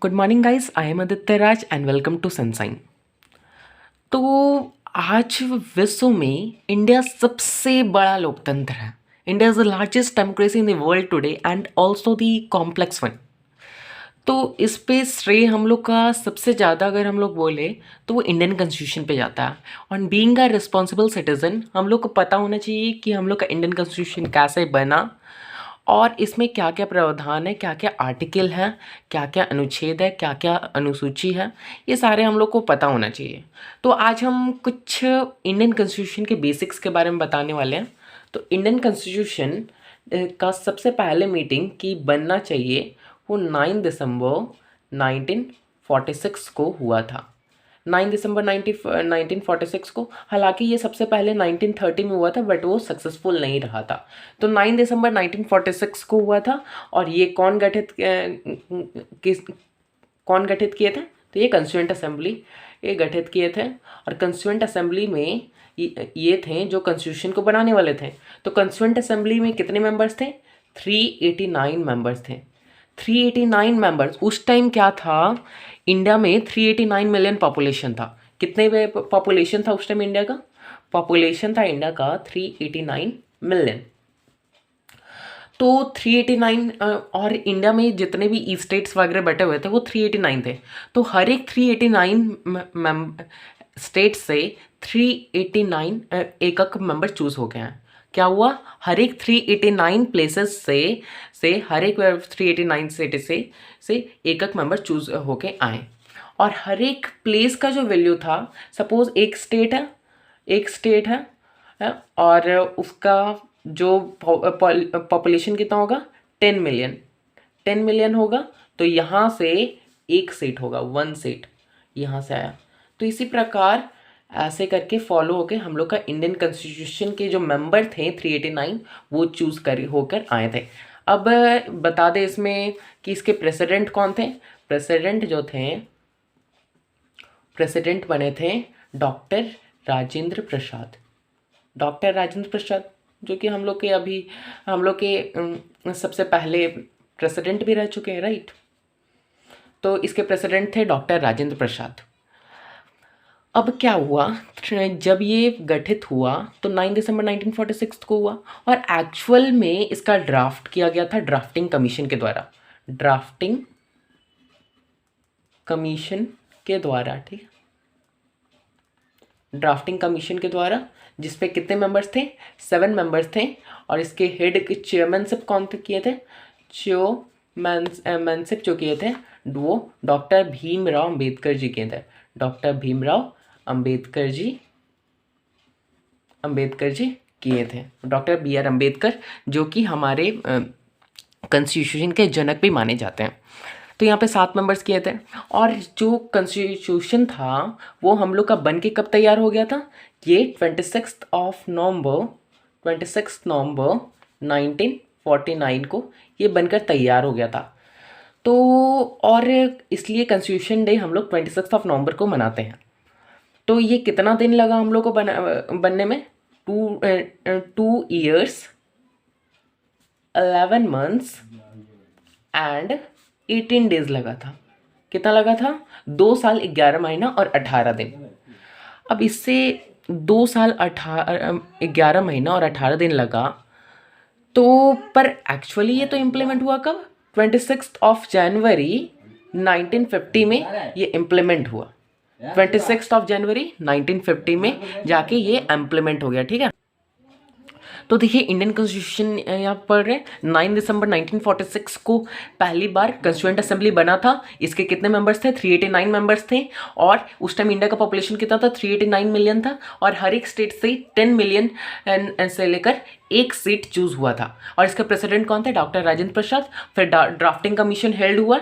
Good morning guys, I am Aditya Raj and welcome to Sunshine. तो आज विश्व में इंडिया सबसे बड़ा लोकतंत्र है। India is the largest democracy in the world today and also the complex one. तो इस पे श्रेय हम लोग का सबसे ज़्यादा अगर हम लोग बोले तो वो इंडियन कॉन्स्टिट्यूशन पे जाता है। और बीइंग अ रिस्पॉन्सिबल सिटीज़न हम लोग को पता होना चाहिए कि हम लोग का इंडियन कॉन्स्टिट्यूशन कैसे बना और इसमें क्या क्या प्रावधान है, क्या क्या आर्टिकल है, क्या क्या अनुच्छेद है, क्या क्या अनुसूची है, ये सारे हम लोग को पता होना चाहिए। तो आज हम कुछ इंडियन कॉन्स्टिट्यूशन के बेसिक्स के बारे में बताने वाले हैं। तो इंडियन कॉन्स्टिट्यूशन का सबसे पहले मीटिंग की बनना चाहिए वो 9 दिसंबर 1946 को हुआ था। 9 दिसंबर 1946 को। हालांकि ये सबसे पहले 1930 में हुआ था बट वो सक्सेसफुल नहीं रहा था। तो 9 दिसंबर 1946 को हुआ था। और ये कौन गठित किए थे? तो ये कंस्टिट्यूएंट असेंबली ये गठित किए थे। और कंस्टिट्यूएंट असेंबली में ये थे जो कॉन्स्टिट्यूशन को बनाने वाले थे। तो कंस्टिट्यूएंट असेंबली में कितने मेंबर्स थे? 389 मेंबर्स थे। 389 मेंबर्स। उस टाइम क्या था, इंडिया में 389 मिलियन पॉपुलेशन था। कितने पॉपुलेशन था उस टाइम इंडिया का? पॉपुलेशन था इंडिया का 389 मिलियन। तो 389 और इंडिया में जितने भी स्टेट्स वगैरह बटे हुए थे वो 389 थे। तो हर एक 389 स्टेट से 389 एक मेंबर चूज हो गए हैं। क्या हुआ? हर एक 389 प्लेसेस से हर एक 389 सिटी से एक मेंबर चूज होके आए। और हर एक प्लेस का जो वैल्यू था, सपोज एक स्टेट है और उसका जो पॉपुलेशन कितना होगा? 10 मिलियन होगा। तो यहाँ से एक सीट होगा, 1 सीट यहाँ से आया। तो इसी प्रकार ऐसे करके फॉलो होके हम लोग का इंडियन कॉन्स्टिट्यूशन के जो मेंबर थे 389 वो चूज कर होकर आए थे। अब बता दे इसमें कि इसके प्रेसिडेंट कौन थे। प्रेसिडेंट बने थे डॉक्टर राजेंद्र प्रसाद। जो कि हम लोग के सबसे पहले प्रेसिडेंट भी रह चुके हैं, राइट। तो इसके प्रेसिडेंट थे डॉक्टर राजेंद्र प्रसाद। अब क्या हुआ, जब ये गठित हुआ तो 9 दिसंबर 1946 को हुआ। और एक्चुअल में इसका ड्राफ्ट किया गया था ड्राफ्टिंग कमीशन के द्वारा। ठीक, ड्राफ्टिंग कमीशन के द्वारा, जिसपे कितने मेंबर्स थे? 7 मेंबर्स थे। और इसके हेड के चेयरमैनशिप कौन किए थे? मैनशिप जो किए थे वो डॉक्टर भीमराव अंबेडकर जी किए थे। डॉक्टर भीमराव अंबेडकर जी किए थे। डॉक्टर बी आर अम्बेडकर जो कि हमारे कॉन्स्टिट्यूशन के जनक भी माने जाते हैं। तो यहाँ पे 7 मेंबर्स किए थे। और जो कॉन्स्टिट्यूशन था वो हम लोग का बन के कब तैयार हो गया था? ये 26 नवंबर 1949 को ये बनकर तैयार हो गया था। तो और इसलिए कॉन्स्टिट्यूशन डे हम लोग 26 नवंबर को मनाते हैं। तो ये कितना दिन लगा हम लोग को बनने में? 2 years 11 months एंड 18 days लगा था। कितना लगा था? 2 साल 11 महीना और 18 दिन। अब इससे 2 साल 11 महीना और 18 दिन लगा। तो पर एक्चुअली ये तो इम्प्लीमेंट हुआ कब? 26 जनवरी 1950 में ये इम्प्लीमेंट हुआ। 26 जनवरी 1950 में जाके ये इम्प्लीमेंट हो गया। ठीक है। तो देखिए इंडियन कॉन्स्टिट्यूशन यहाँ पर 9 दिसंबर 1946 को पहली बार कंस्टिट्यूएंट असेंबली बना था। इसके कितने मेंबर्स थे? 389 मेंबर्स थे। और उस टाइम इंडिया का पॉपुलेशन कितना था? 389 मिलियन था। और हर एक स्टेट से 10 मिलियन से लेकर एक सीट चूज हुआ था। और इसका प्रेसिडेंट कौन थे? डॉक्टर राजेंद्र प्रसाद। फिर ड्राफ्टिंग कमीशन हेल्ड हुआ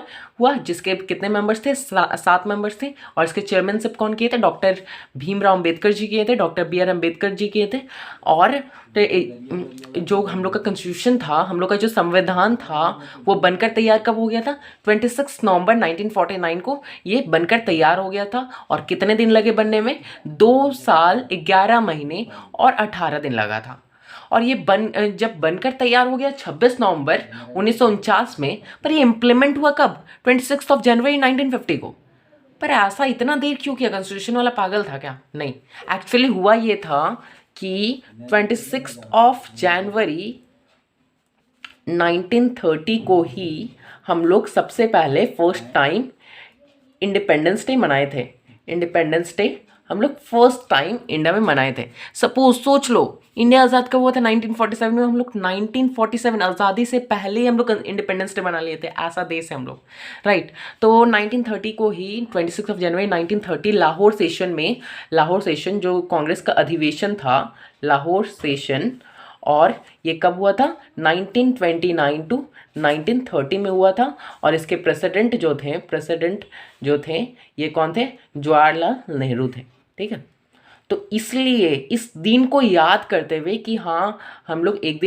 जिसके कितने मेंबर्स थे? 7 मेंबर्स थे। और इसके चेयरमैनशिप कौन किए थे? डॉक्टर भीमराव अंबेडकर जी किए थे। Doctor B are Ambedkar ji किए थे। और जो हम लोग का कॉन्स्टिट्यूशन था, हम लोग का जो संविधान था वो बनकर तैयार कब हो गया था? 26 नवंबर 1949 को ये बनकर तैयार हो गया था। और कितने दिन लगे बनने में? 2 साल 11 महीने और 18 दिन लगा था। और ये जब बनकर तैयार हो गया 26 नवंबर 1949 में, पर ये इम्प्लीमेंट हुआ कब? 26 जनवरी 1950 को। पर ऐसा इतना देर क्यों किया? कॉन्स्टिट्यूशन वाला पागल था क्या? नहीं, एक्चुअली हुआ ये था कि 26 जनवरी 1930 को ही हम लोग सबसे पहले फर्स्ट टाइम इंडिपेंडेंस डे मनाए थे। इंडिपेंडेंस डे हम लोग फर्स्ट टाइम इंडिया में मनाए थे। सपोज सोच लो, इंडिया आज़ाद कब हुआ था? 1947 में। हम लोग 1947 आज़ादी से पहले ही हम लोग इंडिपेंडेंस डे मना लिए थे। ऐसा देश है हम लोग, राइट। तो 1930 को ही 26 जनवरी 1930 लाहौर सेशन जो कांग्रेस का अधिवेशन था, लाहौर सेशन, और ये कब हुआ था? 1929 टू 1930 में हुआ था। और इसके प्रेसिडेंट जो थे ये कौन थे? जवाहरलाल नेहरू थे, ठीक है। तो इसलिए इस दिन को याद करते हुए कि हाँ हम लोग एक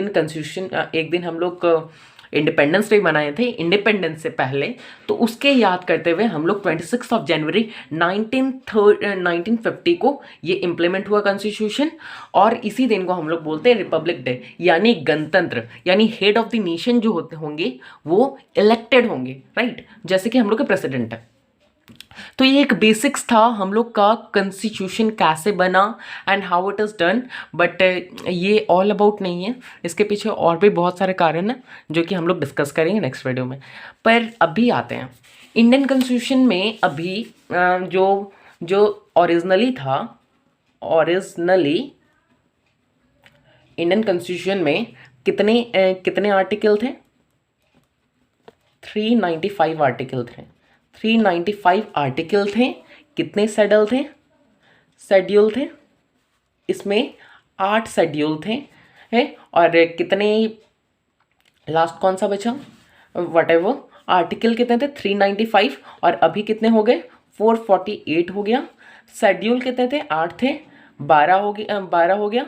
दिन हम लोग इंडिपेंडेंस डे मनाए थे इंडिपेंडेंस से पहले, तो उसके याद करते हुए हम लोग 26 जनवरी 1950 को ये इम्प्लीमेंट हुआ कॉन्स्टिट्यूशन। और इसी दिन को हम लोग बोलते हैं रिपब्लिक डे, यानी गणतंत्र, यानी हेड ऑफ द नेशन जो होंगे वो इलेक्टेड होंगे, राइट, जैसे कि हम लोग के प्रेसिडेंट है। तो ये एक बेसिक्स था हम लोग का कॉन्स्टिट्यूशन कैसे बना and how it is done. But ये ऑल अबाउट नहीं है, इसके पीछे और भी बहुत सारे कारण हैं जो कि हम लोग डिस्कस करेंगे नेक्स्ट वीडियो में। पर अभी आते हैं इंडियन कॉन्स्टिट्यूशन में। अभी जो ओरिजिनली था, इंडियन कॉन्स्टिट्यूशन में कितने आर्टिकल थे? 395 आर्टिकल थे। 395 आर्टिकल थे। कितने शेड्यूल थे? इसमें 8 शेड्यूल थे, है। और कितने, लास्ट कौन सा बचा? व्हाटएवर, आर्टिकल कितने थे? 395, और अभी कितने हो गए? 448 हो गया। शेड्यूल कितने थे? 8 थे, 12 हो गया।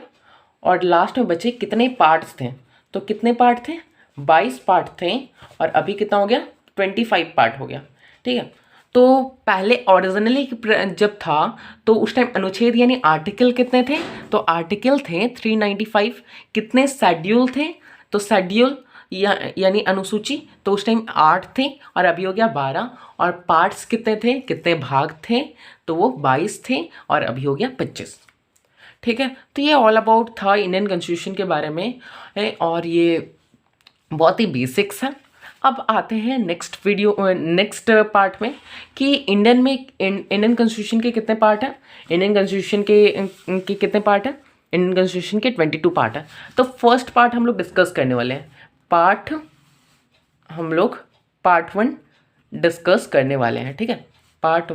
और लास्ट में बचे कितने पार्ट्स थे? तो कितने पार्ट थे? 22 पार्ट थे, और अभी कितना हो गया? 25 पार्ट हो गया, ठीक है। तो पहले ओरिजिनली जब था तो उस टाइम अनुच्छेद यानी आर्टिकल कितने थे? तो आर्टिकल थे 395। कितने शेड्यूल थे? तो शेड्यूल यानी अनुसूची, तो उस टाइम 8 थे, और अभी हो गया 12। और पार्ट्स कितने थे, कितने भाग थे? तो वो 22 थे, और अभी हो गया 25, ठीक है। तो ये ऑल अबाउट था इंडियन कॉन्स्टिट्यूशन के बारे में, और ये बहुत ही बेसिक्स है। अब आते हैं नेक्स्ट पार्ट में कि इंडियन कॉन्स्टिट्यूशन के कितने पार्ट हैं। इंडियन कॉन्स्टिट्यूशन के कितने पार्ट हैं? इंडियन कॉन्स्टिट्यूशन के 22 पार्ट है। तो फर्स्ट पार्ट हम लोग डिस्कस करने वाले हैं। हम लोग पार्ट 1 डिस्कस करने वाले हैं, ठीक है। पार्ट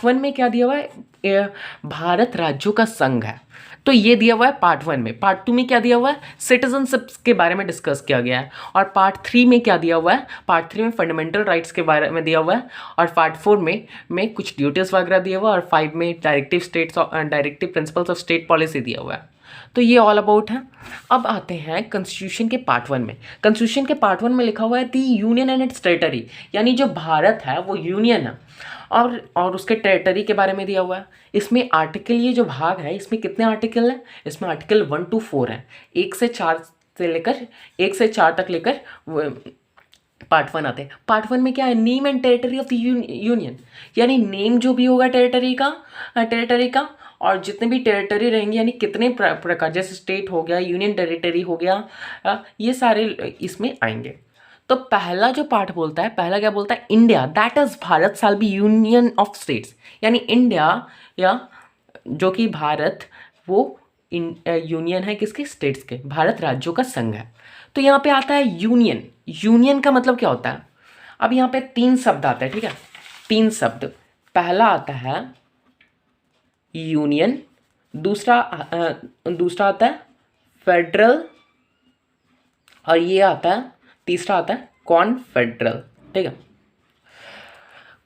वन में क्या दिया हुआ है? भारत राज्यों का संघ है, तो ये दिया हुआ है पार्ट 1 में। पार्ट 2 में क्या दिया हुआ है? सिटीजनशिप के बारे में डिस्कस किया गया है। और पार्ट 3 में क्या दिया हुआ है? पार्ट 3 में फंडामेंटल राइट्स के बारे में दिया हुआ है। और पार्ट 4 में कुछ ड्यूटीज वगैरह दिया हुआ है। और 5 में directive principles of state policy दिया हुआ है। तो ये ऑल अबाउट है। अब आते हैं कॉन्स्टिट्यूशन के पार्ट 1 में। कॉन्स्टिट्यूशन के पार्ट 1 में लिखा हुआ है the union and it's territory, यानी जो भारत है वो यूनियन है, और उसके टेरिटरी के बारे में दिया हुआ है। इसमें आर्टिकल, ये जो भाग है इसमें कितने आर्टिकल हैं? इसमें आर्टिकल 1 to 4 है। 1 से 4 तक लेकर पार्ट 1 आते हैं। पार्ट 1 में क्या है? Name and territory of the union, यानी नेम जो भी होगा टेरिटरी का, और जितने भी टेरिटरी रहेंगे, यानी कितने प्रकार, जैसे स्टेट हो गया, यूनियन टेरिटरी हो गया, ये सारे इसमें आएंगे। तो पहला जो पार्ट बोलता है, पहला क्या बोलता है? India that is Bharat shall be union of states, यानी इंडिया या जो कि भारत वो यूनियन है किसके? स्टेट्स के, भारत राज्यों का संघ है। तो यहाँ पे आता है यूनियन का मतलब क्या होता है? अब यहाँ पे 3 शब्द आते हैं, ठीक है, 3 शब्द। पहला आता है यूनियन, दूसरा आता है फेडरल, और ये आता है तीसरा आता है कॉन्फेडरल, ठीक है।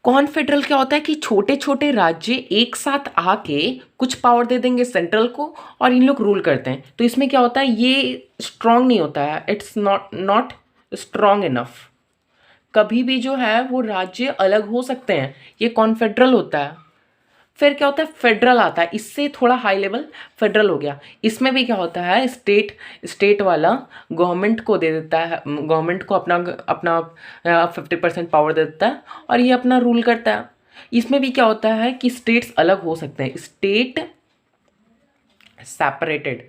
कॉन्फेडरल क्या होता है कि छोटे छोटे राज्य एक साथ आके कुछ पावर दे देंगे सेंट्रल को, और इन लोग रूल करते हैं। तो इसमें क्या होता है? ये स्ट्रांग नहीं होता है, इट्स नॉट स्ट्रांग इनफ। कभी भी जो है वो राज्य अलग हो सकते हैं, ये कॉन्फेडरल होता है। फिर क्या होता है, फेडरल आता है, इससे थोड़ा हाई लेवल फेडरल हो गया। इसमें भी क्या होता है, स्टेट वाला गवर्नमेंट को दे देता है, गवर्नमेंट को अपना अपना 50% पावर दे देता है और ये अपना रूल करता है। इसमें भी क्या होता है कि स्टेट्स अलग हो सकते हैं, state separated,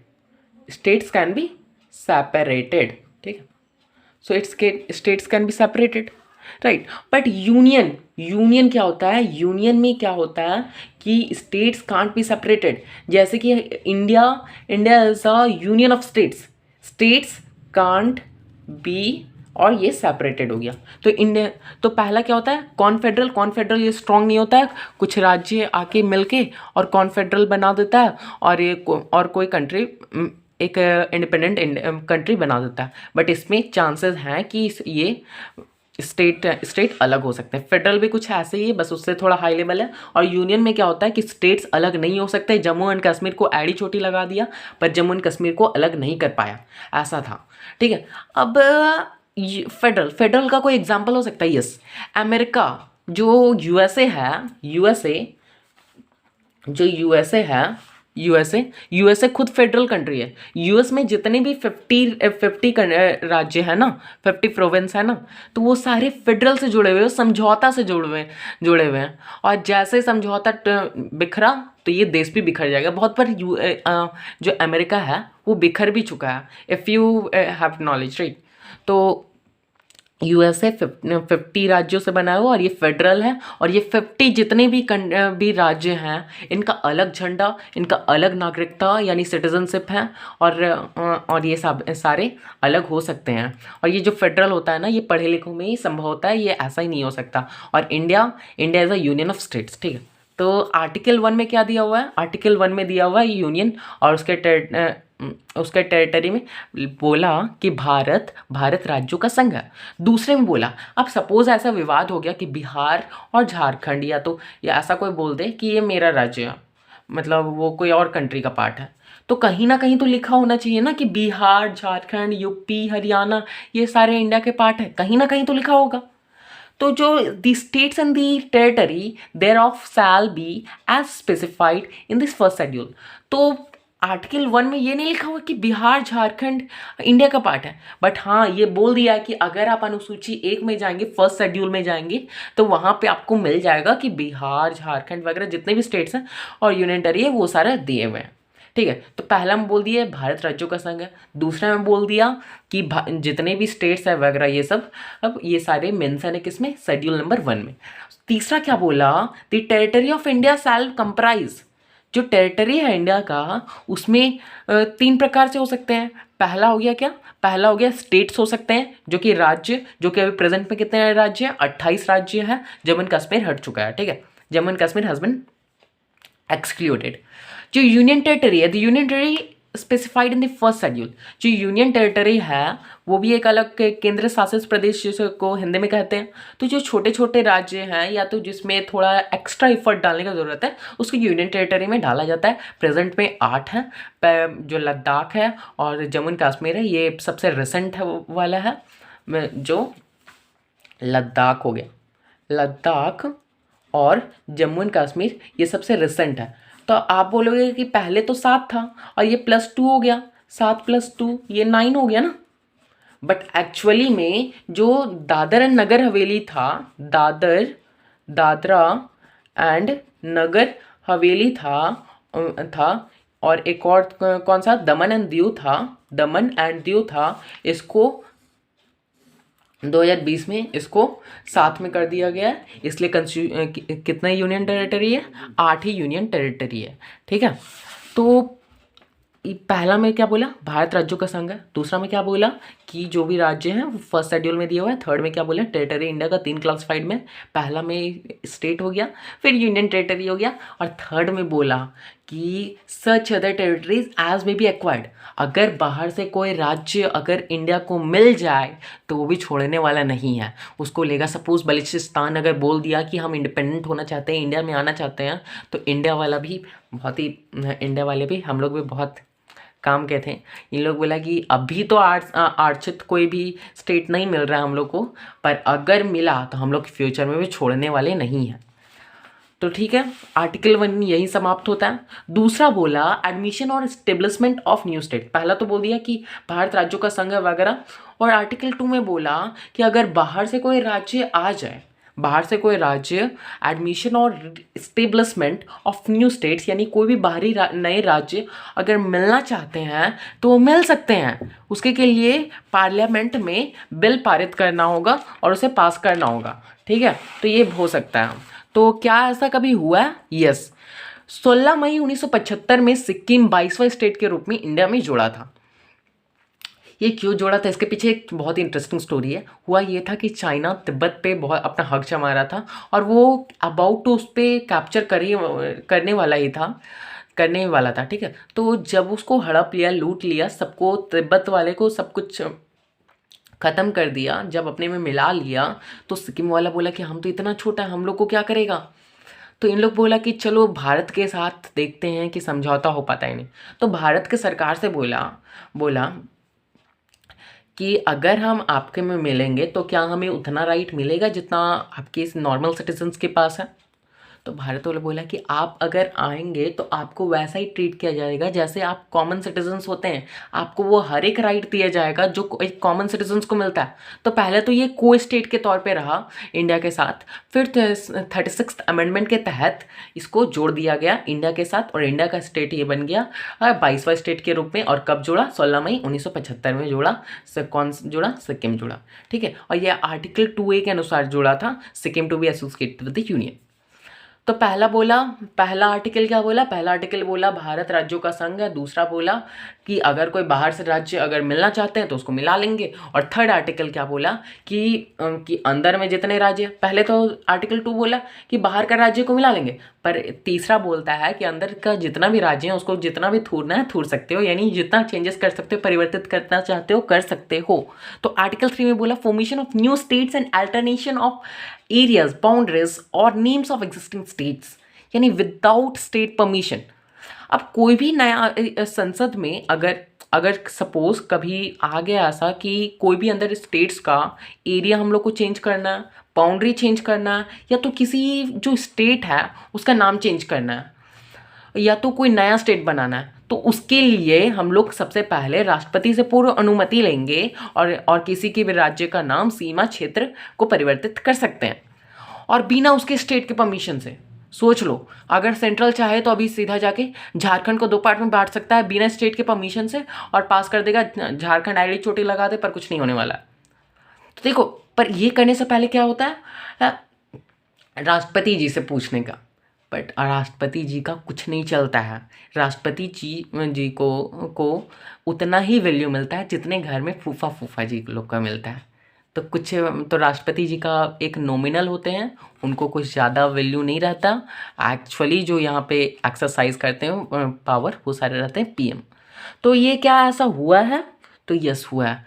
states can be separated, ठीक है। सो states can be separated, right. But union क्या होता है, यूनियन में क्या होता है कि स्टेट्स कांट बी सेपरेटेड। जैसे कि India is a union of states, states can't be, और ये सेपरेटेड हो गया। तो इंडिया, तो पहला क्या होता है, कॉन्फेडरल ये स्ट्रांग नहीं होता है, कुछ राज्य आके मिलके और कॉन्फेडरल बना देता है और ये और कोई कंट्री एक इंडिपेंडेंट कंट्री बना देता है। बट इसमें चांसेस हैं कि ये स्टेट अलग हो सकते हैं। फेडरल भी कुछ ऐसे ही है, बस उससे थोड़ा हाई लेवल है। और यूनियन में क्या होता है कि स्टेट्स अलग नहीं हो सकते। जम्मू एंड कश्मीर को एड़ी चोटी लगा दिया, पर जम्मू एंड कश्मीर को अलग नहीं कर पाया, ऐसा था, ठीक है। अब फेडरल का कोई एग्जांपल हो सकता है, यस, अमेरिका, जो यूएसए है, यूएसए खुद फेडरल कंट्री है। यूएस में जितने भी 50 राज्य है ना, 50 प्रोविंस है ना, तो वो सारे फेडरल से जुड़े हुए हैं, समझौता से जुड़े हुए हैं। और जैसे समझौता बिखरा तो ये देश भी बिखर जाएगा। बहुत बार जो अमेरिका है वो बिखर भी चुका है, if you have knowledge, right. तो यूएसए 50 राज्यों से बना हुआ और ये फेडरल है। और ये 50 जितने भी राज्य हैं, इनका अलग झंडा, इनका अलग नागरिकता यानी सिटीजनशिप है, और ये सब सारे अलग हो सकते हैं। और ये जो फेडरल होता है ना, ये पढ़े लिखों में ही संभव होता है, ये ऐसा ही नहीं हो सकता। और India is a union of states, ठीक है। तो आर्टिकल 1 में क्या दिया हुआ है, आर्टिकल 1 में दिया हुआ है यूनियन, और उसके टेरिटरी में बोला कि भारत राज्यों का संघ है। दूसरे में बोला, अब सपोज ऐसा विवाद हो गया कि बिहार और झारखंड, या ऐसा कोई बोल दे कि ये मेरा राज्य है, मतलब वो कोई और कंट्री का पार्ट है, तो कहीं ना कहीं तो लिखा होना चाहिए ना कि बिहार, झारखंड, यूपी, हरियाणा ये सारे इंडिया के पार्ट है, कहीं ना कहीं तो लिखा होगा। तो जो the states and the territory thereof shall be as specified in this first schedule. तो आर्टिकल 1 में ये नहीं लिखा हुआ कि बिहार, झारखंड इंडिया का पार्ट है, बट हाँ ये बोल दिया है कि अगर आप अनुसूची 1 में जाएंगे, फर्स्ट शेड्यूल में जाएंगे, तो वहाँ पे आपको मिल जाएगा कि बिहार, झारखंड वगैरह जितने भी स्टेट्स हैं और यूनियन टेरिटरी है वो सारे दिए हुए हैं, ठीक है। तो पहला में बोल दिया भारत राज्यों का संघ है, दूसरा में बोल दिया कि जितने भी स्टेट्स है वगैरह ये सब, अब ये सारे मेंशन है किसमें, शेड्यूल नंबर 1 में। तीसरा क्या बोला, the territory of India shall comprise, जो टेरिटरी है इंडिया का उसमें 3 प्रकार से हो सकते हैं। पहला हो गया क्या, पहला हो गया स्टेट्स हो सकते हैं, जो कि राज्य, जो कि अभी प्रेजेंट में कितने राज्य हैं, 28 राज्य हैं। जम्मू एंड कश्मीर हट चुका है, ठीक है, Jammu and Kashmir has been excluded. जो यूनियन टेरिटरी है, the union territory specified in the first schedule, जो यूनियन टेरिटरी है वो भी एक अलग केंद्र शासित प्रदेश को हिंदी में कहते हैं। तो जो छोटे छोटे राज्य हैं या तो जिसमें थोड़ा एक्स्ट्रा एफर्ट डालने की ज़रूरत है, उसको यूनियन टेरिटरी में डाला जाता है। प्रेजेंट में 8 हैं, जो लद्दाख है और जम्मू एंड कश्मीर है, ये सबसे रिसेंट है वाला है, जो लद्दाख हो गया, लद्दाख और जम्मू एंड कश्मीर ये सबसे रिसेंट है। तो आप बोलोगे कि पहले तो 7 था और ये +2 हो गया, 7 + 2 ये 9 हो गया ना। बट एक्चुअली में जो दादर एंड नगर हवेली था, दादरा एंड नगर हवेली था और एक और कौन सा, दमन एंड दीव था, इसको 2020 में इसको 7 में कर दिया गया है। इसलिए कितना यूनियन टेरिटरी है, 8 ही यूनियन टेरिटरी है, ठीक है। तो पहला में क्या बोला, भारत राज्यों का संघ है। दूसरा में क्या बोला कि जो भी राज्य हैं वो फर्स्ट शेड्यूल में दिया हुआ है। थर्ड में क्या बोला, टेरिटरी इंडिया का 3 क्लासिफाइड में, पहला में स्टेट हो गया, फिर यूनियन टेरिटरी हो गया, और थर्ड में बोला कि such other territories as may be acquired, अगर बाहर से कोई राज्य अगर इंडिया को मिल जाए तो वो भी छोड़ने वाला नहीं है, उसको लेगा। सपोज बलूचिस्तान अगर बोल दिया कि हम इंडिपेंडेंट होना चाहते हैं, इंडिया में आना चाहते हैं, तो इंडिया वाले भी हम लोग भी बहुत काम के थे। इन लोग बोला कि अभी तो आरक्षित कोई भी स्टेट नहीं मिल रहा है हम लोग को, पर अगर मिला तो हम लोग फ्यूचर में भी छोड़ने वाले नहीं हैं। तो ठीक है, आर्टिकल 1 यही समाप्त होता है। दूसरा बोला एडमिशन और स्टेब्लिशमेंट ऑफ न्यू स्टेट। पहला तो बोल दिया कि भारत राज्यों का संघ है वगैरह, और आर्टिकल 2 में बोला कि अगर बाहर से कोई राज्य आ जाए, बाहर से कोई राज्य एडमिशन और स्टेब्लिशमेंट ऑफ न्यू स्टेट्स, यानी कोई भी बाहरी नए राज्य अगर मिलना चाहते हैं तो वो मिल सकते हैं। उसके के लिए पार्लियामेंट में बिल पारित करना होगा और उसे पास करना होगा। ठीक है, तो ये हो सकता है। तो क्या ऐसा कभी हुआ है? यस। 16 मई 1975 में सिक्किम 22वां स्टेट के रूप में इंडिया में जोड़ा था। ये क्यों जोड़ा था, इसके पीछे एक बहुत ही इंटरेस्टिंग स्टोरी है। हुआ ये था कि चाइना तिब्बत पे बहुत अपना हक जमा रहा था, और वो अबाउट टू उस पर कैप्चर करने वाला था। ठीक है, तो जब उसको हड़प लिया, लूट लिया सबको, तिब्बत वाले को सब कुछ ख़त्म कर दिया, जब अपने में मिला लिया, तो सिक्किम वाला बोला कि हम तो इतना छोटा है, हम लोग को क्या करेगा। तो इन लोग बोला कि चलो भारत के साथ देखते हैं कि समझौता हो पाता है नहीं। तो भारत के सरकार से बोला कि अगर हम आपके में मिलेंगे तो क्या हमें उतना राइट मिलेगा जितना आपके इस नॉर्मल सिटीजन्स के पास है। तो भारत वाले बोला कि आप अगर आएंगे तो आपको वैसा ही ट्रीट किया जाएगा जैसे आप कॉमन सिटीजन्स होते हैं, आपको वो हर एक राइट दिया जाएगा जो एक कॉमन सिटीजन्स को मिलता है। तो पहले तो ये को स्टेट के तौर पे रहा इंडिया के साथ, फिर 36th अमेंडमेंट के तहत इसको जोड़ दिया गया इंडिया के साथ, और इंडिया का स्टेट ये बन गया 22वां स्टेट के रूप में। और कब जोड़ा? 16 मई 1975 में जोड़ा। कौन जोड़ा? सिक्किम जोड़ा। ठीक है, और ये आर्टिकल 2A के अनुसार जोड़ा था, Sikkim to be associated with the union. तो पहला आर्टिकल क्या बोला? पहला आर्टिकल बोला भारत राज्यों का संघ है। दूसरा बोला कि अगर कोई बाहर से राज्य अगर मिलना चाहते हैं तो उसको मिला लेंगे। और थर्ड आर्टिकल क्या बोला कि अंदर में जितने राज्य, पहले तो आर्टिकल 2 बोला कि बाहर का राज्य को मिला लेंगे, पर तीसरा बोलता है कि अंदर का जितना भी राज्य है उसको जितना भी थूरना है थूर सकते हो, यानी जितना चेंजेस कर सकते हो, परिवर्तित करना चाहते हो कर सकते हो। तो आर्टिकल 3 में बोला formation of new states and alternation of areas, boundaries और नेम्स ऑफ एग्जिस्टिंग स्टेट्स, यानी विदाउट स्टेट परमिशन। अब कोई भी नया संसद में अगर सपोज कभी आ गया ऐसा कि कोई भी अंदर स्टेट्स का एरिया हम लोग को चेंज करना है, बाउंड्री चेंज करना है, या तो किसी जो स्टेट है उसका नाम चेंज करना है, या तो कोई नया स्टेट बनाना है, तो उसके लिए हम लोग सबसे पहले राष्ट्रपति से पूर्व अनुमति लेंगे और किसी के भी राज्य का नाम, सीमा, क्षेत्र को परिवर्तित कर सकते हैं, और बिना उसके स्टेट के परमिशन से। सोच लो, अगर सेंट्रल चाहे तो अभी सीधा जाके झारखंड को 2 पार्ट में बांट सकता है बिना स्टेट के परमिशन से, और पास कर देगा, झारखंड आईडी चोटी लगा दे, पर कुछ नहीं होने वाला। तो देखो, पर ये करने से पहले क्या होता है? राष्ट्रपति जी से पूछने का। बट राष्ट्रपति जी का कुछ नहीं चलता है। राष्ट्रपति जी को उतना ही वैल्यू मिलता है जितने घर में फूफा जी लोग का मिलता है। तो तो राष्ट्रपति जी का एक नॉमिनल होते हैं, उनको कुछ ज़्यादा वैल्यू नहीं रहता। एक्चुअली जो यहाँ पे एक्सरसाइज करते हैं पावर, वो सारे रहते हैं पीएम। तो ये क्या ऐसा हुआ है? तो यस हुआ है,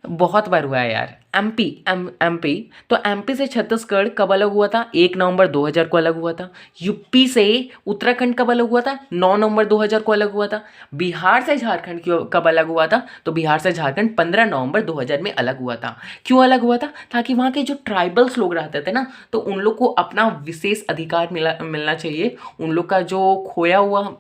बहुत बार हुआ है यार। एमपी तो एमपी से छत्तीसगढ़ कब अलग हुआ था? 1 नवंबर 2000 को अलग हुआ था। यूपी से उत्तराखंड कब अलग हुआ था? 9 नवंबर 2000 को अलग हुआ था। बिहार से झारखंड कब अलग हुआ था? तो बिहार से झारखंड 15 नवंबर 2000 में अलग हुआ था। क्यों अलग हुआ था? ताकि वहाँ के जो ट्राइबल्स लोग रहते थे ना, तो उन लोग को अपना विशेष अधिकार मिलना चाहिए, उन लोग का जो खोया हुआ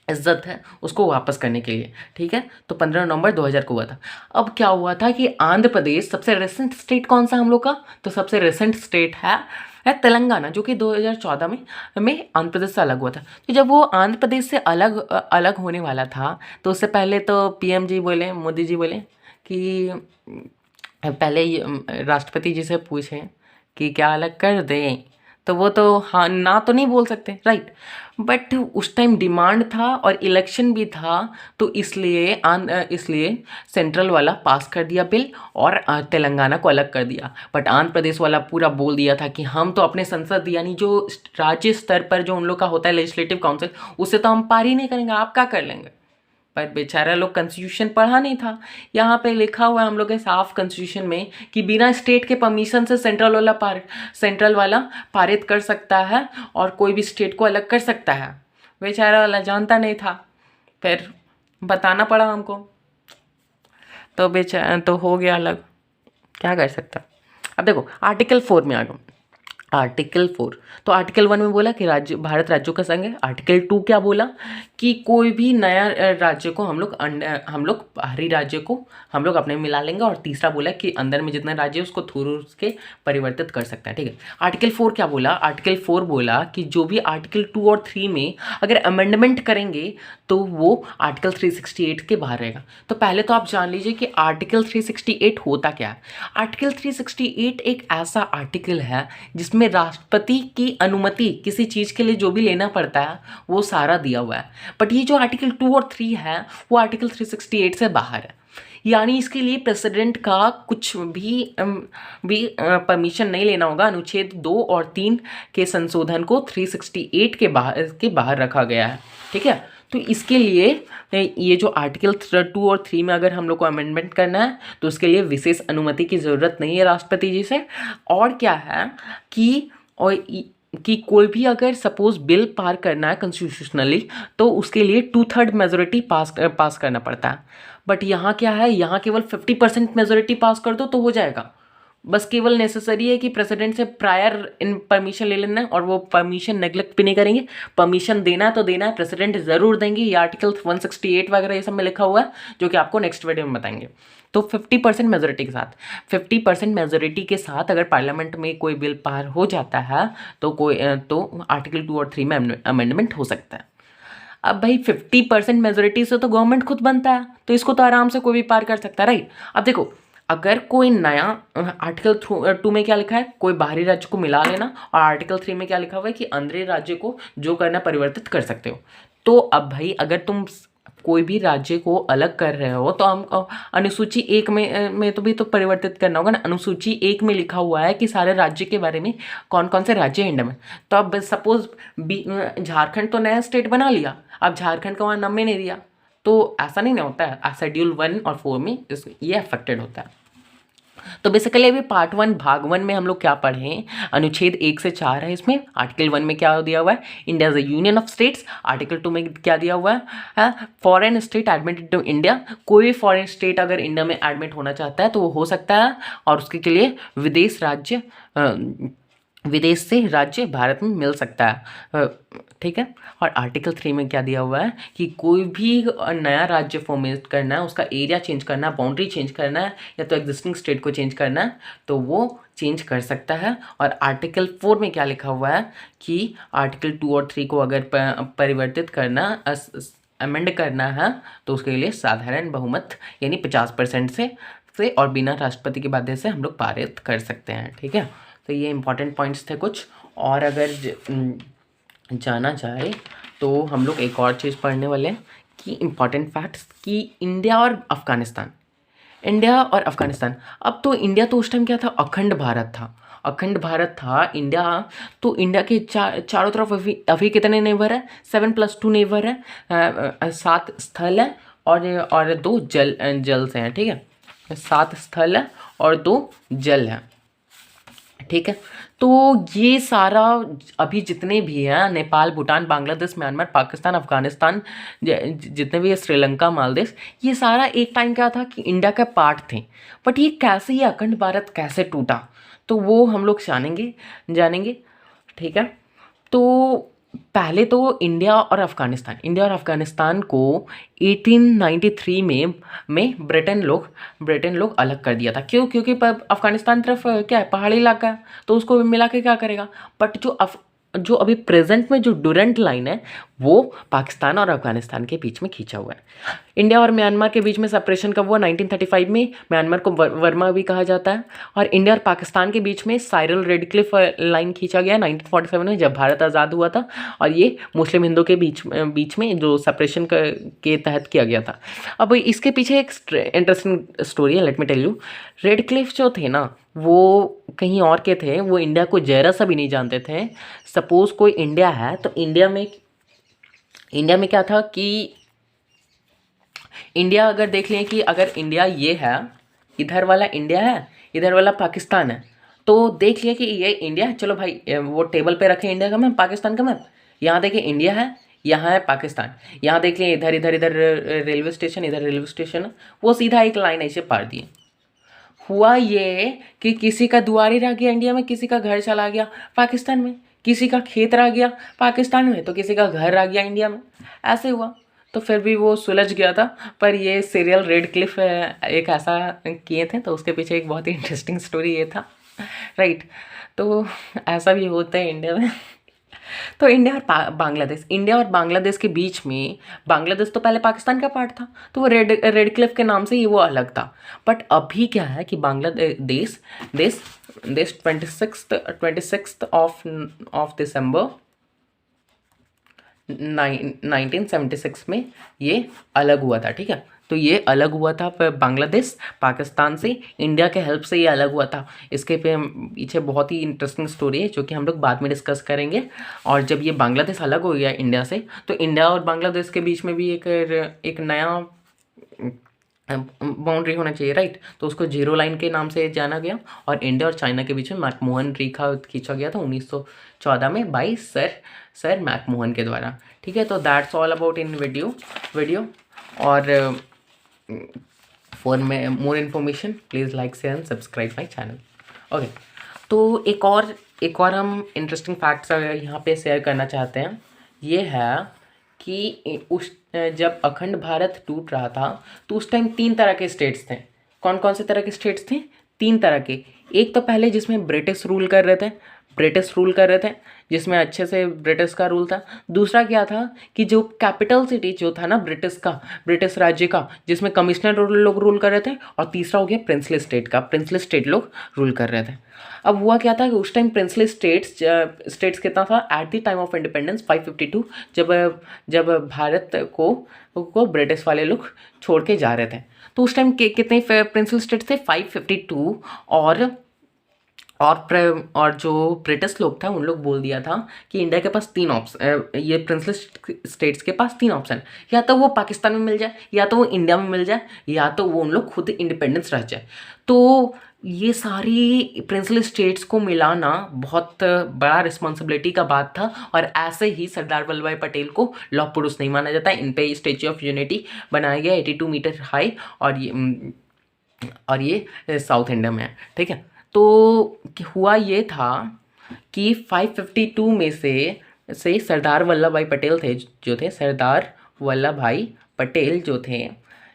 इज्जत है उसको वापस करने के लिए। ठीक है, तो 15 नवंबर 2000 को हुआ था। अब क्या हुआ था कि आंध्र प्रदेश, सबसे रिसेंट स्टेट कौन सा हम लोग का? तो सबसे रिसेंट स्टेट है तेलंगाना, जो कि 2014 में आंध्र प्रदेश से अलग हुआ था। तो जब वो आंध्र प्रदेश से अलग होने वाला था, तो उससे पहले तो पीएम जी बोले, मोदी जी बोले कि पहले राष्ट्रपति जी से पूछें कि क्या अलग कर दें, तो वो तो हाँ ना तो नहीं बोल सकते, राइट। बट उस टाइम डिमांड था और इलेक्शन भी था, तो इसलिए सेंट्रल वाला पास कर दिया बिल और तेलंगाना को अलग कर दिया। बट आंध्र प्रदेश वाला पूरा बोल दिया था कि हम तो अपने संसद, यानी जो राज्य स्तर पर जो उन लोग का होता है लेजिस्लेटिव काउंसिल, उससे तो हम पार ही नहीं करेंगे, आप क्या कर लेंगे। पर बेचारा लोग कॉन्स्टिट्यूशन पढ़ा नहीं था। यहाँ पे लिखा हुआ है हम लोग के साफ कॉन्स्टिट्यूशन में कि बिना स्टेट के परमिशन से सेंट्रल वाला पारित कर सकता है और कोई भी स्टेट को अलग कर सकता है। बेचारा वाला जानता नहीं था, फिर बताना पड़ा हमको, तो बेचारा तो हो गया अलग, क्या कर सकता। अब देखो आर्टिकल 4 में आ गया। आर्टिकल 4। तो आर्टिकल 1 में बोला कि राज्य भारत राज्यों का संघ है। आर्टिकल 2 क्या बोला कि कोई भी नया राज्य को हम लोग बाहरी राज्य को हम लोग अपने में मिला लेंगे, और तीसरा बोला कि अंदर में जितने राज्य है उसको थ्रू उसके परिवर्तित कर सकते हैं। ठीक है। आर्टिकल 4 क्या बोला? आर्टिकल 4 बोला कि जो भी आर्टिकल 2 और 3 में अगर अमेंडमेंट करेंगे तो वो आर्टिकल 368 के बाहर रहेगा। तो पहले तो आप जान लीजिए कि आर्टिकल 368 होता क्या है। आर्टिकल 368 एक ऐसा आर्टिकल है जिसमें राष्ट्रपति की अनुमति किसी चीज़ के लिए जो भी लेना पड़ता है वो सारा दिया हुआ है। बट ये जो आर्टिकल 2 और 3 है वो आर्टिकल 368 से बाहर है, यानी इसके लिए प्रेसिडेंट का कुछ भी परमिशन नहीं लेना होगा। अनुच्छेद 2 और 3 के संशोधन को 368 के बाहर रखा गया है। ठीक है। तो इसके लिए ये जो आर्टिकल 2 और 3 में अगर हम लोग को अमेंडमेंट करना है तो उसके लिए विशेष अनुमति की ज़रूरत नहीं है राष्ट्रपति जी से। और क्या है कि कोई भी अगर सपोज बिल पार करना है कॉन्स्टिट्यूशनली तो उसके लिए 2/3 मेजोरिटी पास करना पड़ता है। बट यहाँ क्या है, यहाँ केवल 50% मेजोरिटी पास कर दो तो हो जाएगा। बस केवल नेसेसरी है कि प्रेसिडेंट से प्रायर इन परमिशन ले लेना है, और वो परमिशन नेग्लेक्ट भी नहीं करेंगे। परमिशन देना है तो देना है, प्रेसिडेंट ज़रूर देंगे। ये आर्टिकल 168 वगैरह ये सब में लिखा हुआ है जो कि आपको नेक्स्ट वीडियो में बताएंगे। तो 50% मेजोरिटी के साथ 50% मेजोरिटी के साथ अगर पार्लियामेंट में कोई बिल पार हो जाता है तो आर्टिकल 2 और 3 में अमेंडमेंट हो सकता है। अब भाई 50% मेजोरिटी से तो गवर्नमेंट खुद बनता है, तो इसको तो आराम से कोई भी पार कर सकता है, राइट। अब देखो, अगर कोई नया आर्टिकल 2 में क्या लिखा है, कोई बाहरी राज्य को मिला लेना, और आर्टिकल 3 में क्या लिखा हुआ है कि अंदर राज्य को जो करना परिवर्तित कर सकते हो। तो अब भाई अगर तुम कोई भी राज्य को अलग कर रहे हो तो हम अनुसूची 1 में तो भी तो परिवर्तित करना होगा ना। अनुसूची 1 में लिखा हुआ है कि सारे राज्य के बारे में कौन कौन से राज्य हैं इंडिया में। तो अब सपोज झारखंड तो नया स्टेट बना लिया, अब झारखंड का वहाँ नाम में नहीं दिया, तो ऐसा नहीं ना होता है। शेड्यूल 1 और 4 में ये अफेक्टेड होता है। तो बेसिकली अभी पार्ट 1 भाग 1 में हम लोग क्या पढ़ें, अनुच्छेद 1 से 4 है इसमें। आर्टिकल 1 में क्या दिया हुआ है, India is a union of states. Article 2 में क्या दिया हुआ है, foreign state admitted to India. कोई भी फॉरेन स्टेट अगर इंडिया में एडमिट होना चाहता है तो वो हो सकता है, और उसके लिए विदेश से राज्य भारत में मिल सकता है। ठीक है। और आर्टिकल 3 में क्या दिया हुआ है कि कोई भी नया राज्य फॉर्मेट करना है, उसका एरिया चेंज करना है, बाउंड्री चेंज करना है, या तो एग्जिस्टिंग स्टेट को चेंज करना है तो वो चेंज कर सकता है। और आर्टिकल 4 में क्या लिखा हुआ है कि आर्टिकल 2 और 3 को अगर परिवर्तित करना, अमेंड करना है तो उसके लिए साधारण बहुमत यानी 50% से और बिना राष्ट्रपति के बाध्य से हम लोग पारित कर सकते हैं। ठीक है। तो ये इंपॉर्टेंट पॉइंट्स थे कुछ। और अगर जाना जाए तो हम लोग एक और चीज़ पढ़ने वाले हैं कि इम्पॉर्टेंट फैक्ट्स कि इंडिया और अफ़गानिस्तान। अब तो इंडिया तो उस टाइम क्या था, अखंड भारत था इंडिया। तो इंडिया के चारों तरफ अभी कितने नेबर है, 7+2 नेबर है, 7 स्थल है और 2 जल से हैं। ठीक है। 7 स्थल है और 2 जल है। ठीक है। तो ये सारा अभी जितने भी हैं, नेपाल, भूटान, बांग्लादेश, म्यांमार, पाकिस्तान, अफगानिस्तान, जितने भी है, श्रीलंका, मालदीव, ये सारा एक टाइम क्या था कि इंडिया का पार्ट थे। बट ये कैसे, ये अखंड भारत कैसे टूटा, तो वो हम लोग जानेंगे। ठीक है। तो पहले तो इंडिया और अफ़गानिस्तान को 1893 में ब्रिटेन लोग अलग कर दिया था। क्यों? क्योंकि अफ़गानिस्तान तरफ क्या है, पहाड़ी इलाका है, तो उसको मिला के क्या करेगा। बट जो अभी प्रेजेंट में जो डुरंट लाइन है वो पाकिस्तान और अफगानिस्तान के बीच में खींचा हुआ है। इंडिया और म्यांमार के बीच में सेपरेशन कब हुआ, 1935 में। म्यांमार को वर्मा भी कहा जाता है। और इंडिया और पाकिस्तान के बीच में साइरल रेडक्लिफ लाइन खींचा गया 1947 में, जब भारत आज़ाद हुआ था। और ये मुस्लिम हिंदू के बीच में जो सेपरेशन के तहत किया गया था। अब इसके पीछे एक इंटरेस्टिंग स्टोरी है, let me tell you. Radcliffe जो थे ना, वो कहीं और के थे, वो इंडिया को जरा सा भी नहीं जानते थे। सपोज कोई इंडिया है तो इंडिया में क्या था कि इंडिया अगर देख लें कि अगर इंडिया ये है, इधर वाला इंडिया है, इधर वाला पाकिस्तान है, तो देख लिया कि ये इंडिया है। चलो भाई वो टेबल पे रखें इंडिया का मैप, पाकिस्तान का मैप। यहाँ देखिए इंडिया है, यहाँ है पाकिस्तान। यहाँ देख लिया इधर रेलवे स्टेशन, इधर रेलवे स्टेशन, वो सीधा एक लाइन ऐसे पार दिए। हुआ ये कि किसी का दुआरी रह गया इंडिया में, किसी का घर चला गया पाकिस्तान में, किसी का खेत रह गया पाकिस्तान में, तो किसी का घर रह गया इंडिया में, ऐसे हुआ। तो फिर भी वो सुलझ गया था। पर ये सीरियल रेड क्लिफ एक ऐसा किए थे, तो उसके पीछे एक बहुत ही इंटरेस्टिंग स्टोरी ये था, राइट। तो ऐसा भी होता है इंडिया में। तो बांग्लादेश, इंडिया और बांग्लादेश के बीच में, बांग्लादेश तो पहले पाकिस्तान का पार्ट था, तो वो रेड क्लिफ के नाम से ही वो अलग था। बट अभी क्या है कि बांग्लादेश देश देश देश 26 ऑफ दिसंबर 1976 में ये अलग हुआ था, ठीक है। तो ये अलग हुआ था बांग्लादेश पाकिस्तान से, इंडिया के हेल्प से ये अलग हुआ था। इसके पीछे बहुत ही इंटरेस्टिंग स्टोरी है जो कि हम लोग बाद में डिस्कस करेंगे। और जब ये बांग्लादेश अलग हो गया इंडिया से, तो इंडिया और बांग्लादेश के बीच में भी एक नया बाउंड्री होना चाहिए, राइट। तो उसको जीरो लाइन के नाम से जाना गया, और इंडिया और चाइना के बीच में मैकमोहन रेखा खींचा गया था 1914 में बाई सर मैकमोहन के द्वारा, ठीक है। तो that's all about in video. और for more information please like share and subscribe my channel. Okay, तो एक और हम इंटरेस्टिंग फैक्ट्स यहाँ पे शेयर करना चाहते हैं। ये है कि जब अखंड भारत टूट रहा था, तो उस टाइम 3 तरह के स्टेट्स थे। कौन कौन से तरह के स्टेट्स थे? 3 तरह के। एक तो पहले जिसमें ब्रिटिश रूल कर रहे थे, जिसमें अच्छे से ब्रिटिश का रूल था। दूसरा क्या था कि जो कैपिटल सिटी जो था ना ब्रिटिश राज्य का, जिसमें कमिश्नर लोग रूल कर रहे थे। और तीसरा हो गया प्रिंसली स्टेट लोग रूल कर रहे थे। अब हुआ क्या था कि उस टाइम प्रिंसली स्टेट्स कितना था at the time of independence 552, जब भारत को ब्रिटिश वाले लोग छोड़ के जा रहे थे। तो उस टाइम कितने प्रिंसली स्टेट्स थे? 552। और जो ब्रिटिश लोग था उन लोग बोल दिया था कि इंडिया के पास 3 ऑप्शन, ये प्रिंसली स्टेट्स के पास 3 ऑप्शन, या तो वो पाकिस्तान में मिल जाए, या तो वो इंडिया में मिल जाए, या तो वो उन लोग खुद इंडिपेंडेंस रह जाए। तो ये सारी प्रिंसली स्टेट्स को मिलाना बहुत बड़ा रिस्पॉन्सिबिलिटी का बात था। और ऐसे ही सरदार वल्लभ भाई पटेल को लौह पुरुष नहीं माना जाता। इन पे स्टैच्यू ऑफ यूनिटी बनाया गया 82 मीटर हाई, और ये साउथ इंडिया में है, ठीक है। तो हुआ ये था कि 552 में से सरदार वल्लभ भाई पटेल थे जो थे सरदार वल्लभ भाई पटेल जो थे,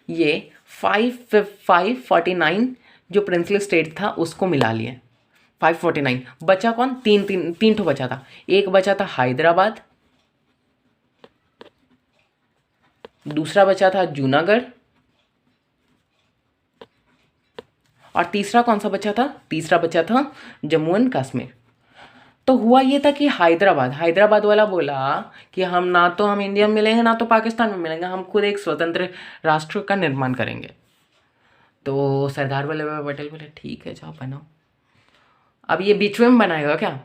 ये 549 जो प्रिंसली स्टेट था उसको मिला लिए। 549 बचा कौन? तीन ठो बचा था। एक बचा था हैदराबाद, दूसरा बचा था जूनागढ़, और तीसरा कौन सा बचा था? तीसरा बचा था जम्मू एंड कश्मीर। तो हुआ ये था कि हैदराबाद वाला बोला कि हम इंडिया में मिलेंगे, ना तो पाकिस्तान में मिलेंगे, हम खुद एक स्वतंत्र राष्ट्र का निर्माण करेंगे। तो सरदार वल्लभ भाई पटेल बोले ठीक है जाओ बनाओ। अब ये बीच में बनाएगा क्या?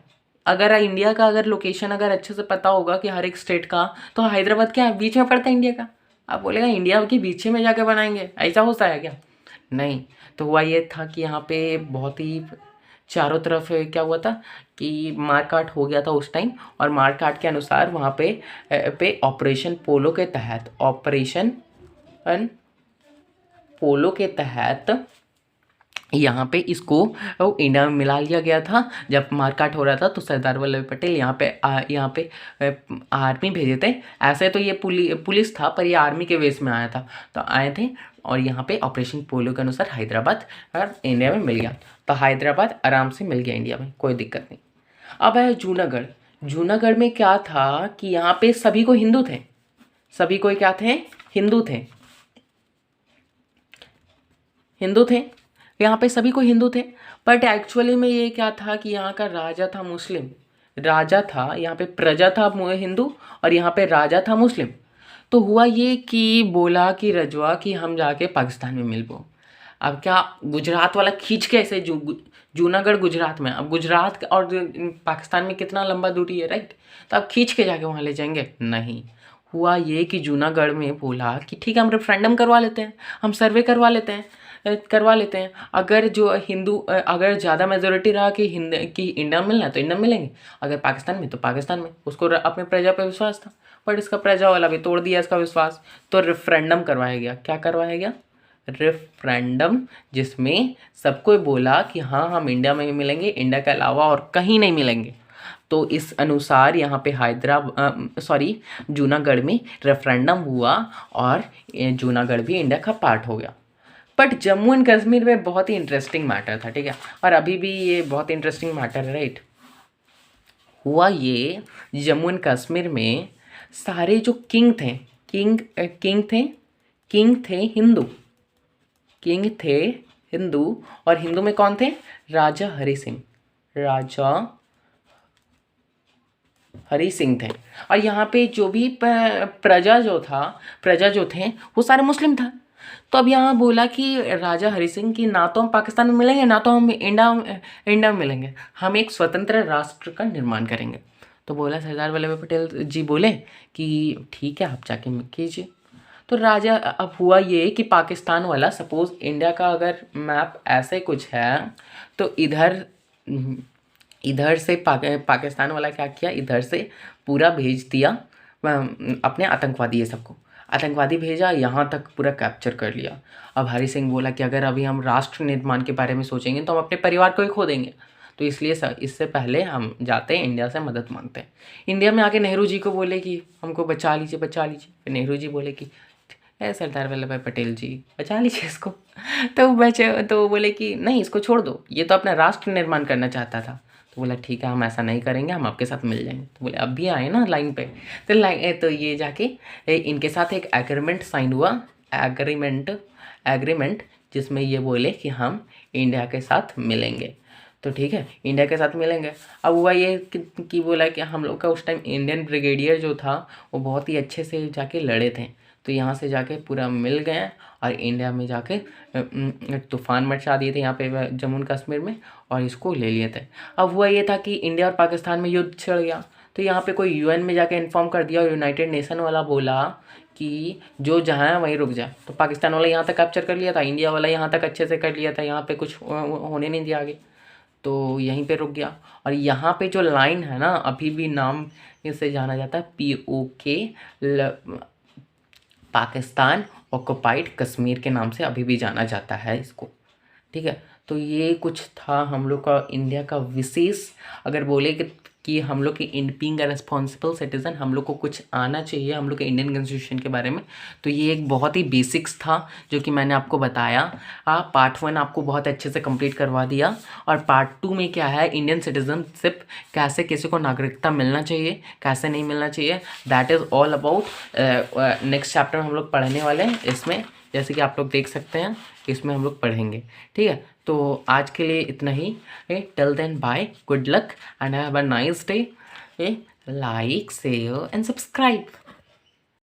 अगर इंडिया का लोकेशन अच्छे से पता होगा कि हर एक स्टेट का, तो हैदराबाद क्या बीच में पड़ता है इंडिया का? आप बोलेगा इंडिया के बीच में जाके बनाएंगे, ऐसा होता है क्या? नहीं। तो हुआ ये था कि यहाँ पे बहुत ही चारों तरफ क्या हुआ था कि मारकाट हो गया था उस टाइम। और मारकाट के अनुसार वहाँ पे ऑपरेशन पोलो के तहत यहाँ पे इसको इंडिया में मिला लिया गया था। जब मारकाट हो रहा था तो सरदार वल्लभ पटेल यहाँ पे आर्मी भेजे थे। ऐसे तो ये पुलिस था, पर ये आर्मी के वेस में आया था। तो आए थे और यहाँ पे ऑपरेशन पोलो के अनुसार हैदराबाद और इंडिया में मिल गया। तो हैदराबाद आराम से मिल गया इंडिया में, कोई दिक्कत नहीं। अब है जूनागढ़ में क्या था कि यहाँ पे सभी को हिंदू थे। सभी को क्या थे? हिंदू थे। यहाँ पे सभी को हिंदू थे। बट एक्चुअली में ये क्या था कि यहाँ का राजा था मुस्लिम। राजा था, यहाँ पे प्रजा था हिंदू, और यहाँ पे राजा था मुस्लिम। तो हुआ ये कि बोला कि रजवा कि हम जाके पाकिस्तान में मिलबो। अब क्या गुजरात वाला खींच के ऐसे जूनागढ़ गुजरात में, अब गुजरात और पाकिस्तान में कितना लंबा दूरी है, राइट। तो अब खींच के जाके वहाँ ले जाएंगे? नहीं। हुआ ये कि जूनागढ़ में बोला कि ठीक है हम रेफरेंडम करवा लेते हैं, हम सर्वे करवा लेते हैं। अगर ज़्यादा मेजोरिटी रहा कि इंडिया में मिलना है तो इंडिया में मिलेंगे, अगर पाकिस्तान में तो पाकिस्तान में। उसको अपने प्रजा पर विश्वास था, बट इसका प्रजा वाला भी तोड़ दिया इसका विश्वास। तो रेफरेंडम करवाया गया। क्या करवाया गया? रेफरेंडम जिसमें सबको बोला कि हाँ हम इंडिया में ही मिलेंगे, इंडिया के अलावा और कहीं नहीं मिलेंगे। तो इस अनुसार यहाँ पे जूनागढ़ में रेफरेंडम हुआ और जूनागढ़ भी इंडिया का पार्ट हो गया। बट जम्मू एंड कश्मीर में बहुत ही इंटरेस्टिंग मैटर था, ठीक है, और अभी भी ये बहुत इंटरेस्टिंग मैटर है, राइट। हुआ ये, जम्मू एंड कश्मीर में सारे जो किंग थे हिंदू, किंग थे हिंदू, और हिंदू में कौन थे? राजा हरि सिंह थे। और यहाँ पे जो भी प्रजा जो थे वो सारे मुस्लिम था। तो अब यहाँ बोला कि राजा हरि सिंह की ना तो हम पाकिस्तान में मिलेंगे, ना तो हम इंडिया में मिलेंगे, हम एक स्वतंत्र राष्ट्र का निर्माण करेंगे। तो बोला सरदार वल्लभ भाई पटेल जी बोले कि ठीक है, आप जाके कीजिए। तो राजा, अब हुआ ये कि पाकिस्तान वाला, सपोज इंडिया का अगर मैप ऐसे कुछ है तो इधर से पाकिस्तान वाला क्या किया, इधर से पूरा भेज दिया अपने आतंकवादी, ये सबको आतंकवादी भेजा, यहाँ तक पूरा कैप्चर कर लिया। अब हरि सिंह बोला कि अगर अभी हम राष्ट्र निर्माण के बारे में सोचेंगे तो हम अपने परिवार को ही खो देंगे, तो इसलिए इससे पहले हम जाते हैं इंडिया से मदद मांगते हैं। इंडिया में आके नेहरू जी को बोले कि हमको बचा लीजिए। फिर नेहरू जी बोले कि सरदार वल्लभ भाई पटेल जी बचा लीजिए इसको। तो बोले कि नहीं, इसको छोड़ दो, ये तो अपना राष्ट्र निर्माण करना चाहता था। तो बोला ठीक है, हम ऐसा नहीं करेंगे, हम आपके साथ मिल जाएंगे। तो बोले अब भी आए ना लाइन पे, तो ये जाके इनके साथ एक एग्रीमेंट साइन हुआ, एग्रीमेंट जिसमें ये बोले कि हम इंडिया के साथ मिलेंगे। तो ठीक है, इंडिया के साथ मिलेंगे। अब हुआ ये कि बोला कि हम लोग का उस टाइम इंडियन ब्रिगेडियर जो था वो बहुत ही अच्छे से जाके लड़े थे, तो यहाँ से जाके पूरा मिल गए और इंडिया में जाके तूफान मचा दिए थे यहाँ पे जम्मू एंड कश्मीर में, और इसको ले लिए थे। अब हुआ ये था कि इंडिया और पाकिस्तान में युद्ध छिड़ गया, तो यहाँ पे कोई यूएन में जाके इन्फॉर्म कर दिया, और यूनाइटेड नेशन वाला बोला कि जो जहाँ है वहीं रुक जाए। तो पाकिस्तान वाला यहाँ तक कैप्चर कर लिया था, इंडिया वाला यहाँ तक अच्छे से कर लिया था, यहाँ पे कुछ होने नहीं दिया आगे, तो यहीं पे रुक गया। और यहाँ पे जो लाइन है ना, अभी भी नाम इससे जाना जाता है POK, पाकिस्तान ऑक्युपाइड कश्मीर के नाम से अभी भी जाना जाता है इसको, ठीक है। तो ये कुछ था हम लोग का इंडिया का विशेष, अगर बोले कि हम लोग के बीइंग अ रिस्पॉन्सिबल सिटीज़न हम लोग को कुछ आना चाहिए हम लोग के इंडियन कॉन्स्टिट्यूशन के बारे में, तो ये एक बहुत ही बेसिक्स था जो कि मैंने आपको बताया। पार्ट 1 आपको बहुत अच्छे से कंप्लीट करवा दिया, और पार्ट 2 में क्या है, इंडियन सिटीजनशिप, कैसे किसी को नागरिकता मिलना चाहिए, कैसे नहीं मिलना चाहिए, that is all about next chapter हम लोग पढ़ने वाले हैं इसमें, जैसे कि आप लोग देख सकते हैं इसमें हम लोग पढ़ेंगे, ठीक है। तो आज के लिए इतना ही, till then bye, good luck and have a nice day, like share and subscribe.